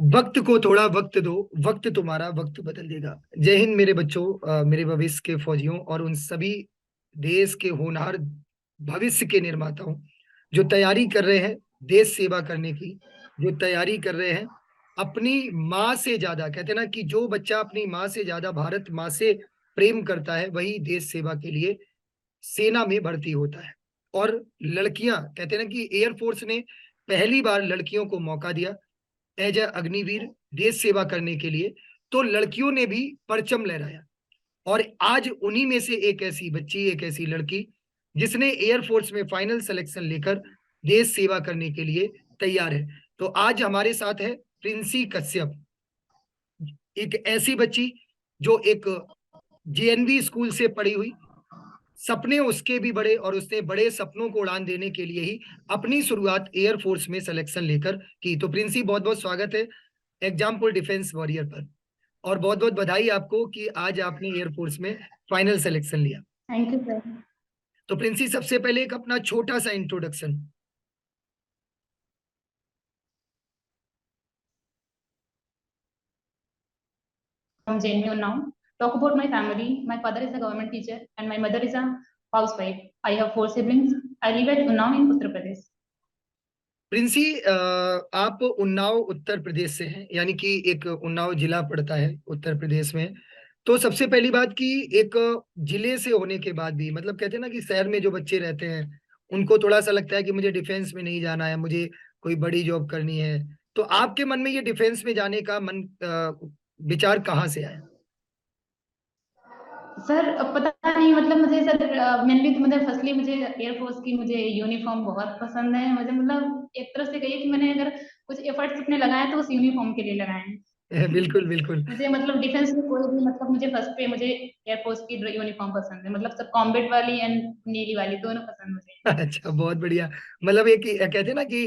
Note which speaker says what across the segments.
Speaker 1: वक्त को थोड़ा वक्त दो, वक्त तुम्हारा वक्त बदल देगा। जय हिंद मेरे बच्चों, मेरे भविष्य के फौजियों और उन सभी देश के होनहार भविष्य के निर्माताओं जो तैयारी कर रहे हैं देश सेवा करने की, जो तैयारी कर रहे हैं अपनी माँ से ज्यादा। कहते हैं ना कि जो बच्चा अपनी माँ से ज्यादा भारत माँ से प्रेम करता है वही देश सेवा के लिए सेना में भर्ती होता है। और लड़कियां, कहते हैं ना कि एयरफोर्स ने पहली बार लड़कियों को मौका दिया एज ए अग्निवीर देश सेवा करने के लिए, तो लड़कियों ने भी परचम लहराया। और आज उन्हीं में से एक ऐसी बच्ची, एक ऐसी लड़की जिसने एयरफोर्स में फाइनल सिलेक्शन लेकर देश सेवा करने के लिए तैयार है। तो आज हमारे साथ है प्रिंसी कश्यप, एक ऐसी बच्ची जो एक जेएनवी स्कूल से पढ़ी हुई, सपने उसके भी बड़े और उसने बड़े सपनों को उड़ान देने के लिए ही अपनी शुरुआत एयरफोर्स में सिलेक्शन लेकर की। तो प्रिंसी, बहुत बहुत स्वागत है एग्जाम्पल डिफेंस वॉरियर पर, और बहुत बहुत बधाई आपको कि आज आपने एयरफोर्स में फाइनल सिलेक्शन लिया।
Speaker 2: Thank you sir.
Speaker 1: तो प्रिंसी, सबसे पहले एक अपना छोटा सा introduction.
Speaker 2: From JNU now. Talk about my family. My father is a government teacher and my mother is a housewife. I have four siblings. I live at Unnao in Uttar Pradesh.
Speaker 1: Princy, आप उन्नाव उत्तर प्रदेश से हैं, यानी कि एक उन्नाव जिला पड़ता है उत्तर प्रदेश में। तो सबसे पहली बात कि एक जिले से होने के बाद भी, मतलब कहते हैं ना कि शहर में जो बच्चे रहते हैं उनको थोड़ा सा लगता है कि मुझे डिफेंस में नहीं जाना है, मुझे कोई बड़ी जॉब करनी है। तो आपके मन में ये डिफेंस में जाने का विचार कहाँ से आया?
Speaker 2: सर पता नहीं, मतलब मुझे सर मेनली तो मुझे फर्स्टली मुझे एयरफोर्स की मुझे यूनिफॉर्म बहुत पसंद है। मुझे मतलब एक तरह से कहिए कि मैंने अगर कुछ एफर्ट्स अपने लगाए तो उस यूनिफॉर्म के लिए लगाए हैं।
Speaker 1: बिल्कुल बिल्कुल।
Speaker 2: मुझे मतलब डिफेंस में कोई भी, मतलब मुझे फर्स्ट पे मुझे एयरफोर्स की यूनिफॉर्म पसंद है। मतलब सर कॉम्बैट वाली एंड नीली वाली दोनों पसंद मुझे।
Speaker 1: अच्छा, बहुत बढ़िया। मतलब एक कहते हैं ना कि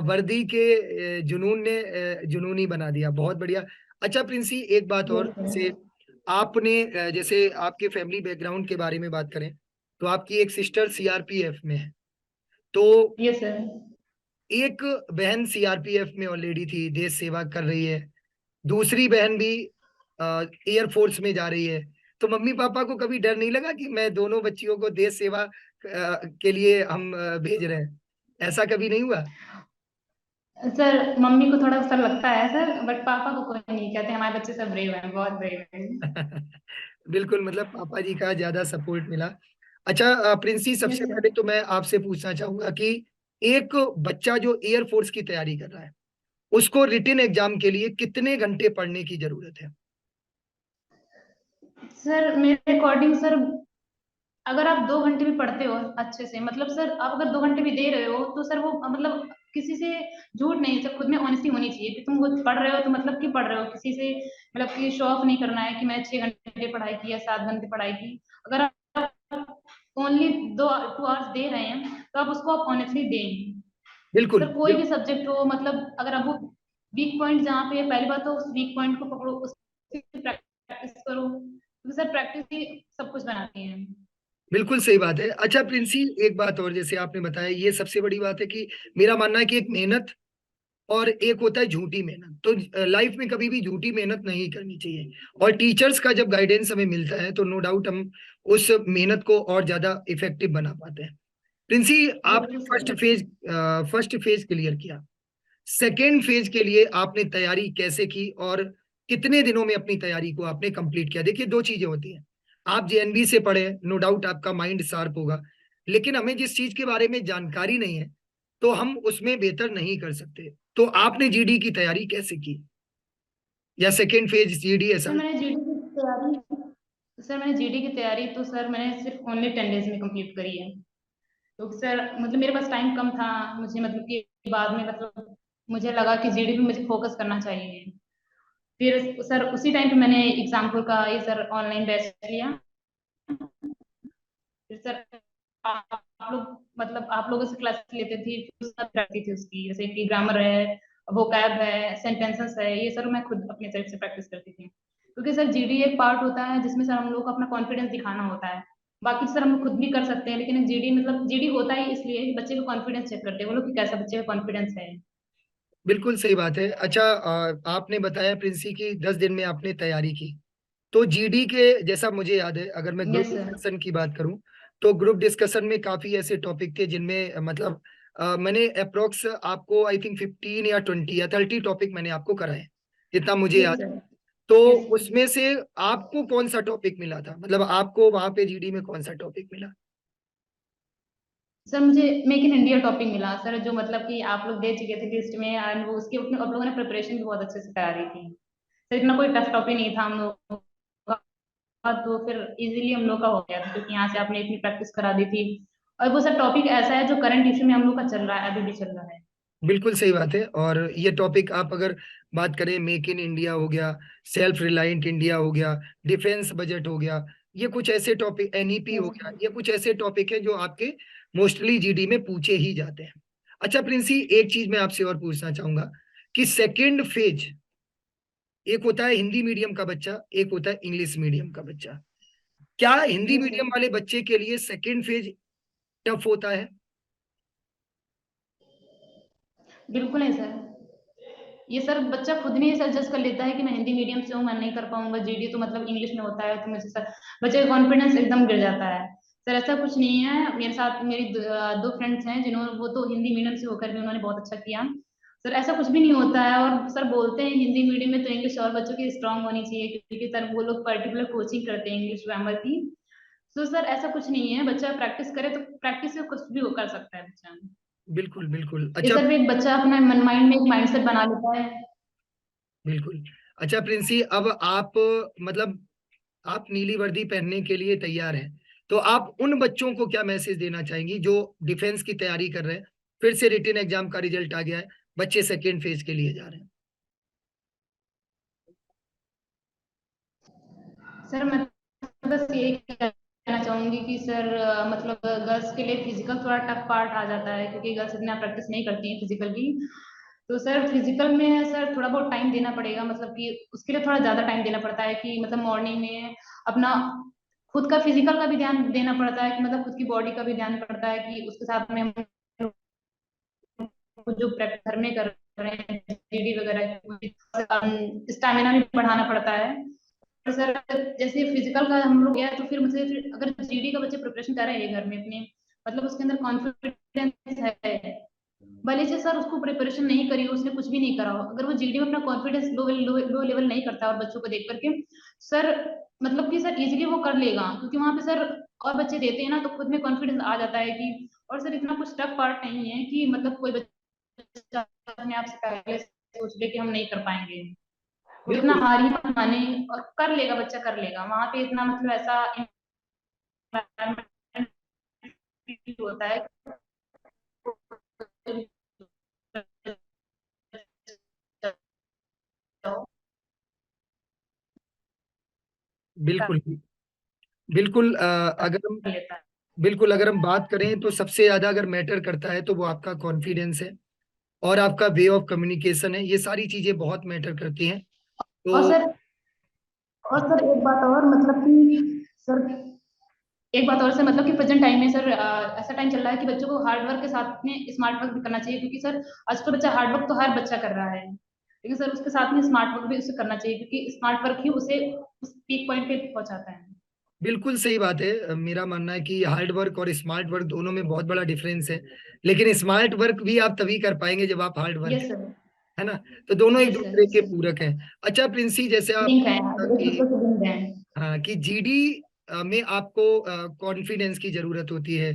Speaker 1: वर्दी के जुनून ने जुनून ही बना दिया। बहुत बढ़िया। अच्छा प्रिंसी, एक बात और,
Speaker 2: यस सर।
Speaker 1: जैसे आपने जैसे आपके फैमिली बैकग्राउंड के बारे में बात करें तो आपकी एक सिस्टर सीआरपीएफ में है, तो
Speaker 2: यस सर।
Speaker 1: एक बहन सीआरपीएफ में ऑलरेडी थी, देश सेवा कर रही है, दूसरी बहन भी एयरफोर्स में जा रही है। तो मम्मी पापा को कभी डर नहीं लगा कि मैं दोनों बच्चियों को देश सेवा के लिए हम भेज रहे हैं? ऐसा कभी नहीं हुआ?
Speaker 2: सर मम्मी को थोड़ा सा लगता है सर, बट पापा को कोई नहीं कहते। हमारे बच्चे सब ब्रेव हैं, बहुत ब्रेव हैं।
Speaker 1: बिल्कुल, मतलब पापा जी का ज्यादा सपोर्ट मिला। अच्छा प्रिंसी,
Speaker 2: यस
Speaker 1: सबसे
Speaker 2: सर।
Speaker 1: पहले तो मैं आपसे पूछना चाहूंगा कि एक बच्चा जो एयरफोर्स की तैयारी कर रहा है उसको रिटन एग्जाम के लिए कितने घंटे पढ़ने की जरूरत है?
Speaker 2: सर मेरे अकॉर्डिंग सर, अगर आप 2 घंटे भी पढ़ते हो अच्छे से, मतलब सर आप अगर 2 घंटे भी दे रहे हो तो सर वो मतलब किसी से झूठ नहीं, सर खुद में ऑनेस्टी होनी चाहिए कि तुम वो पढ़ रहे हो तो मतलब कि पढ़ रहे हो। किसी से मतलब कि शो ऑफ नहीं करना है कि मैं 6 घंटे पढ़ाई की या 7 घंटे पढ़ाई की। अगर आप ओनली 2 2 आवर्स दे रहे हैं तो आप उसको आप ऑनेस्टली दें।
Speaker 1: बिल्कुल
Speaker 2: सर कोई भी सब्जेक्ट हो, मतलब अगर आप वो वीक पॉइंट जहाँ पे है, पहली बात तो उस वीक पॉइंट को पकड़ो, उसकी प्रैक्टिस करो, तो सर प्रैक्टिस ही सब कुछ बनाती है।
Speaker 1: बिल्कुल सही बात है। अच्छा प्रिंसी, एक बात और, जैसे आपने बताया ये सबसे बड़ी बात है कि मेरा मानना है कि एक मेहनत और एक होता है झूठी मेहनत। तो लाइफ में कभी भी झूठी मेहनत नहीं करनी चाहिए, और टीचर्स का जब गाइडेंस हमें मिलता है तो नो डाउट हम उस मेहनत को और ज्यादा इफेक्टिव बना पाते हैं। प्रिंसी, आपने
Speaker 2: बिल्कुल सर।
Speaker 1: फर्स्ट फेज क्लियर किया, सेकेंड फेज के लिए आपने तैयारी कैसे की और कितने दिनों में अपनी तैयारी को आपने कंप्लीट किया? देखिए, दो चीजें होती हैं। आप जेएनबी से पढ़े, नो डाउट आपका माइंड शार्प होगा, लेकिन हमें जिस चीज के बारे में जानकारी नहीं है तो हम उसमें बेहतर नहीं कर सकते। तो आपने जीडी की तैयारी कैसे की, या सेकेंड फेज जीडी ऐसा?
Speaker 2: सर मैंने जीडी की तैयारी सर मैंने जीडी की तैयारी तो सर मैंने सिर्फ ओनली 10 डेज में कंप्लीट करी है। तो सर मतलब मेरे पास टाइम कम था, मुझे मतलब कि बाद में मतलब मुझे लगा कि जीडी पे मुझे फोकस करना चाहिए। फिर सर उसी टाइम पे मैंने एग्जाम्पल का ये सर ऑनलाइन बैच लिया। फिर सर आप लोग मतलब आप लोगों से क्लास लेते थे, फिर सब करती थी उसकी, जैसे कि ग्रामर है, वोकैब है, सेंटेंसेस है, ये सर मैं खुद अपनी तरफ से प्रैक्टिस करती थी। क्योंकि सर जीडी एक पार्ट होता है जिसमें सर हम लोग को अपना कॉन्फिडेंस दिखाना होता है। बाकी सर हम लोग खुद भी कर सकते हैं, लेकिन जीडी मतलब जीडी होता ही इसलिए कि बच्चे का कॉन्फिडेंस चेक करते हैं वो लोग कि कैसा बच्चे का कॉन्फिडेंस है।
Speaker 1: बिल्कुल सही बात है। अच्छा, आपने बताया प्रिंसी की 10 दिन में आपने तैयारी की, तो जीडी के जैसा मुझे याद है, अगर मैं ग्रुप
Speaker 2: यस सर।
Speaker 1: डिस्कशन की बात करूं, तो ग्रुप डिस्कशन में काफी ऐसे टॉपिक थे जिनमें मतलब मैंने अप्रोक्स आपको आई थिंक 15 या 20 या 30 टॉपिक मैंने आपको कराए, जितना मुझे
Speaker 2: यस
Speaker 1: याद है।
Speaker 2: सर।
Speaker 1: तो
Speaker 2: यस।
Speaker 1: उसमें से आपको कौन सा टॉपिक मिला था, मतलब आपको वहां पे जीडी में कौन सा टॉपिक मिला?
Speaker 2: सर मुझे मेक इन इंडिया टॉपिक मिला सर, जो मतलब कि आप लोग दे चुके थे लिस्ट में, एंड वो उसके अपने आप लोगों ने प्रिपरेशन भी बहुत अच्छे से करा रही थी सर। इतना कोई टफ टॉपिक नहीं था हम लोग का, तो फिर इजीली हम लोग का हो गया था, क्योंकि यहाँ से आपने इतनी प्रैक्टिस करा दी थी। और वो सर टॉपिक ऐसा है जो करंट इशू में हम लोग का चल रहा है, अभी भी चल रहा है।
Speaker 1: बिल्कुल सही बात है। और ये टॉपिक आप अगर बात करें, मेक इन इंडिया हो गया, सेल्फ रिलायंट इंडिया हो गया, डिफेंस बजट हो गया, ये कुछ ऐसे टॉपिक, एनईपी हो
Speaker 2: यस
Speaker 1: गया,
Speaker 2: सर।
Speaker 1: ये कुछ ऐसे टॉपिक है जो आपके मोस्टली जीडी में पूछे ही जाते हैं। अच्छा प्रिंसी, एक चीज मैं आपसे और पूछना चाहूंगा कि सेकेंड फेज, एक होता है हिंदी मीडियम का बच्चा, एक होता है इंग्लिश मीडियम का बच्चा, क्या हिंदी
Speaker 2: यस सर।
Speaker 1: मीडियम वाले बच्चे के लिए सेकेंड फेज टफ होता है?
Speaker 2: बिल्कुल है सर। ये सर बच्चा खुद नहीं सर जज कर लेता है कि मैं हिंदी मीडियम से हूँ, मैं नहीं कर पाऊंगा, जीडी तो मतलब इंग्लिश में होता है, तो मुझे सर बच्चे का कॉन्फिडेंस एकदम गिर जाता है। सर ऐसा कुछ नहीं है, मेरे साथ मेरी दो फ्रेंड्स हैं जिन्होंने, वो तो हिंदी मीडियम से होकर भी उन्होंने बहुत अच्छा किया। सर ऐसा कुछ भी नहीं होता है, और सर बोलते हैं हिंदी मीडियम में तो इंग्लिश और बच्चों की स्ट्रांग होनी चाहिए, क्योंकि सर वो लोग पर्टिकुलर कोचिंग करते हैं इंग्लिश ग्रामर की। तो सर ऐसा कुछ नहीं है, बच्चा प्रैक्टिस करे तो प्रैक्टिस से कुछ भी वो कर सकता है बच्चा।
Speaker 1: बिल्कुल बिल्कुल।
Speaker 2: ये
Speaker 1: अच्छा,
Speaker 2: सर भी एक बच्चा अपना मन माइंड में एक माइंडसेट बना लेता है।
Speaker 1: बिल्कुल। अच्छा प्रिंसी, अब आप मतलब आप नीली वर्दी पहनने के लिए तैयार हैं, तो आप उन बच्चों को क्या मैसेज देना चाहेंगी जो डिफेंस की तैयारी कर रहे हैं, फिर से रिटन एग्जाम का रिजल्ट आ गया है, बच्चे सेकेंड फेज के लिए जा रहे हैं?
Speaker 2: सर मैं तो बस यही कहना चाहूंगी कि सर मतलब गर्ल्स के लिए फिजिकल थोड़ा टफ पार्ट आ जाता है, क्योंकि गर्ल्स इतना प्रैक्टिस नहीं करती हैं फिजिकल की। तो सर फिजिकल में सर थोड़ा बहुत टाइम देना पड़ेगा, मतलब कि उसके लिए थोड़ा ज्यादा टाइम देना पड़ता है, कि मतलब मॉर्निंग में अपना खुद का फिजिकल का भी ध्यान देना पड़ता है, कि मतलब खुद की बॉडी का भी ध्यान पड़ता है, कि उसके साथ में हम जो प्रैक्टिस घर में कर रहे हैं जीडी वगैरह, स्टेमिना भी बढ़ाना पड़ता है। और सर जैसे फिजिकल का हम लोग गया, तो फिर मुझे फिर अगर जीडी का बच्चे प्रिपरेशन कर रहे हैं घर में अपने, मतलब उसके अंदर कॉन्फिडेंस है, भले से सर उसको प्रिपरेशन नहीं करी हो, उसने कुछ भी नहीं करा हो, अगर वो जीडी में अपना कॉन्फिडेंस लो लेवल नहीं करता और बच्चों को देख करके, सर मतलब कि सर इजीली वो कर लेगा, क्योंकि वहां पे सर और बच्चे देते हैं ना, तो खुद में कॉन्फिडेंस आ जाता है कि। और सर इतना कुछ टफ पार्ट नहीं है कि मतलब कोई बच्चा अपने आप से पहले सोच ले कि हम नहीं कर पाएंगे, वो इतना
Speaker 1: बिल्कुल
Speaker 2: हार ही मत माने, और कर लेगा बच्चा, कर लेगा वहां पे, इतना मतलब ऐसा environment होता है। कर
Speaker 1: बिल्कुल। बिल्कुल अगर हम
Speaker 2: लेता है।
Speaker 1: बिल्कुल अगर हम बात करें, तो सबसे ज्यादा अगर मैटर करता है तो वो आपका कॉन्फिडेंस है और आपका वे ऑफ कम्युनिकेशन है, ये सारी चीजें बहुत मैटर करती हैं।
Speaker 2: और
Speaker 1: तो
Speaker 2: सर एक बात और मतलब कि सर एक बात और सर मतलब कि प्रेजेंट टाइम में सर ऐसा टाइम चल रहा है कि बच्चों को हार्ड वर्क के साथ में स्मार्ट वर्क भी करना चाहिए, क्योंकि सर आजकल बच्चा हार्ड वर्क तो हर बच्चा कर रहा है, लेकिन सर उसके साथ में स्मार्ट वर्क भी उसे करना चाहिए, क्योंकि स्मार्ट वर्क ही उसे उस पीक पॉइंट पे पहुंचाता है।
Speaker 1: बिल्कुल सही बात है। मेरा मानना है कि हार्ड वर्क और स्मार्ट वर्क दोनों में बहुत बड़ा डिफरेंस है, लेकिन स्मार्ट वर्क भी आप तभी कर पाएंगे जब आप हार्ड वर्क,
Speaker 2: यस सर।
Speaker 1: है ना? तो दोनों एक
Speaker 2: यस सर।
Speaker 1: दूसरे के पूरक हैं। अच्छा प्रिंसी, जैसे आप
Speaker 2: लिंक है, एक
Speaker 1: कि
Speaker 2: दूसरे से लिंक है।
Speaker 1: हाँ, कि जीडी में आपको कॉन्फिडेंस की जरूरत होती है,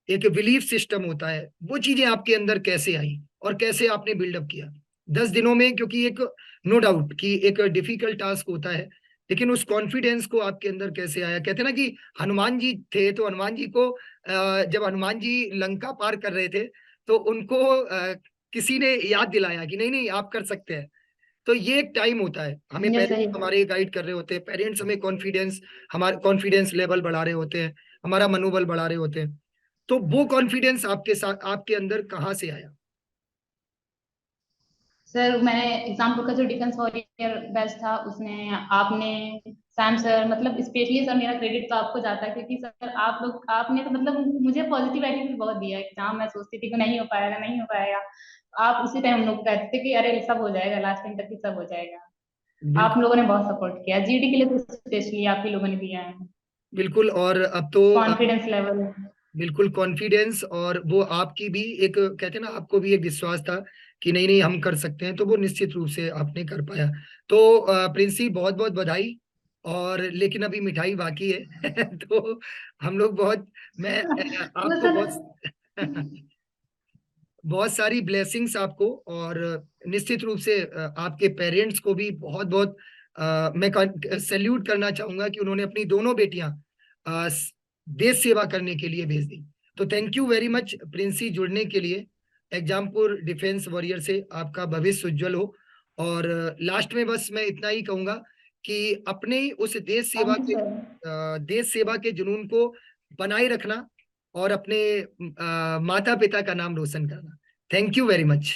Speaker 1: एक बिलीफ सिस्टम होता है, वो चीजें आपके अंदर कैसे आई और कैसे आपने बिल्डअप किया 10 दिनों में? क्योंकि एक, नो डाउट कि एक डिफिकल्ट टास्क होता है, लेकिन उस कॉन्फिडेंस को आपके अंदर कैसे आया? कहते हैं ना कि हनुमान जी थे, तो हनुमान जी को जब हनुमान जी लंका पार कर रहे थे, तो उनको किसी ने याद दिलाया कि नहीं नहीं आप कर सकते हैं। तो ये एक टाइम होता है, हमें
Speaker 2: यस
Speaker 1: पेरेंट्स
Speaker 2: सही।
Speaker 1: हमारे गाइड कर रहे होते हैं, पेरेंट्स हमें कॉन्फिडेंस, हमारे कॉन्फिडेंस लेवल बढ़ा रहे होते हैं, हमारा मनोबल बढ़ा रहे होते हैं। तो वो कॉन्फिडेंस आपके साथ, आपके अंदर कहाँ से आया?
Speaker 2: सर मैंने एग्जाम्पल का जो डिफेंस वॉरियर बैच था उसमें आपने, सैम सर, मतलब स्पेशली सर मेरा क्रेडिट तो आपको जाता है, क्योंकि सर आप लोग आपने तो मतलब मुझे पॉजिटिव एटीट्यूड बहुत दिया है, जहाँ मैं सोचती थी कि नहीं हो पाएगा नहीं हो पाएगा, आप उसी टाइम हम लोग कहते थे कि अरे सब हो जाएगा, लास्ट टाइम तक ही सब हो जाएगा। आप
Speaker 1: बिल्कुल।
Speaker 2: लोगों ने बहुत सपोर्ट किया, जीडी के लिए तो स्पेशली आप ही लोगों ने दिया है।
Speaker 1: बिल्कुल, और अब तो
Speaker 2: कॉन्फिडेंस लेवल।
Speaker 1: बिल्कुल कॉन्फिडेंस, और वो आपकी भी एक, कहते हैं ना, आपको भी एक विश्वास था कि नहीं नहीं हम कर सकते हैं, तो वो निश्चित रूप से आपने कर पाया। तो प्रिंसी, बहुत बहुत बधाई। और लेकिन अभी मिठाई बाकी है तो हम लोग बहुत, मैं
Speaker 2: वो
Speaker 1: आपको
Speaker 2: सब।
Speaker 1: बहुत बहुत सारी ब्लेसिंग्स आपको, और निश्चित रूप से आपके पेरेंट्स को भी बहुत बहुत मैं सैल्यूट करना चाहूंगा कि उन्होंने अपनी दोनों बेटियां देश सेवा करने के लिए भेज दी। तो thank you very much Princy, जुड़ने के लिए। एग्जामपुर डिफेंस वॉरियर से आपका भविष्य उज्जवल हो। और लास्ट में बस मैं इतना ही कहूंगा कि अपने ही उस
Speaker 2: थैंक यू सर।
Speaker 1: देश सेवा के जुनून को बनाए रखना, और अपने माता पिता का नाम रोशन करना। Thank you very much.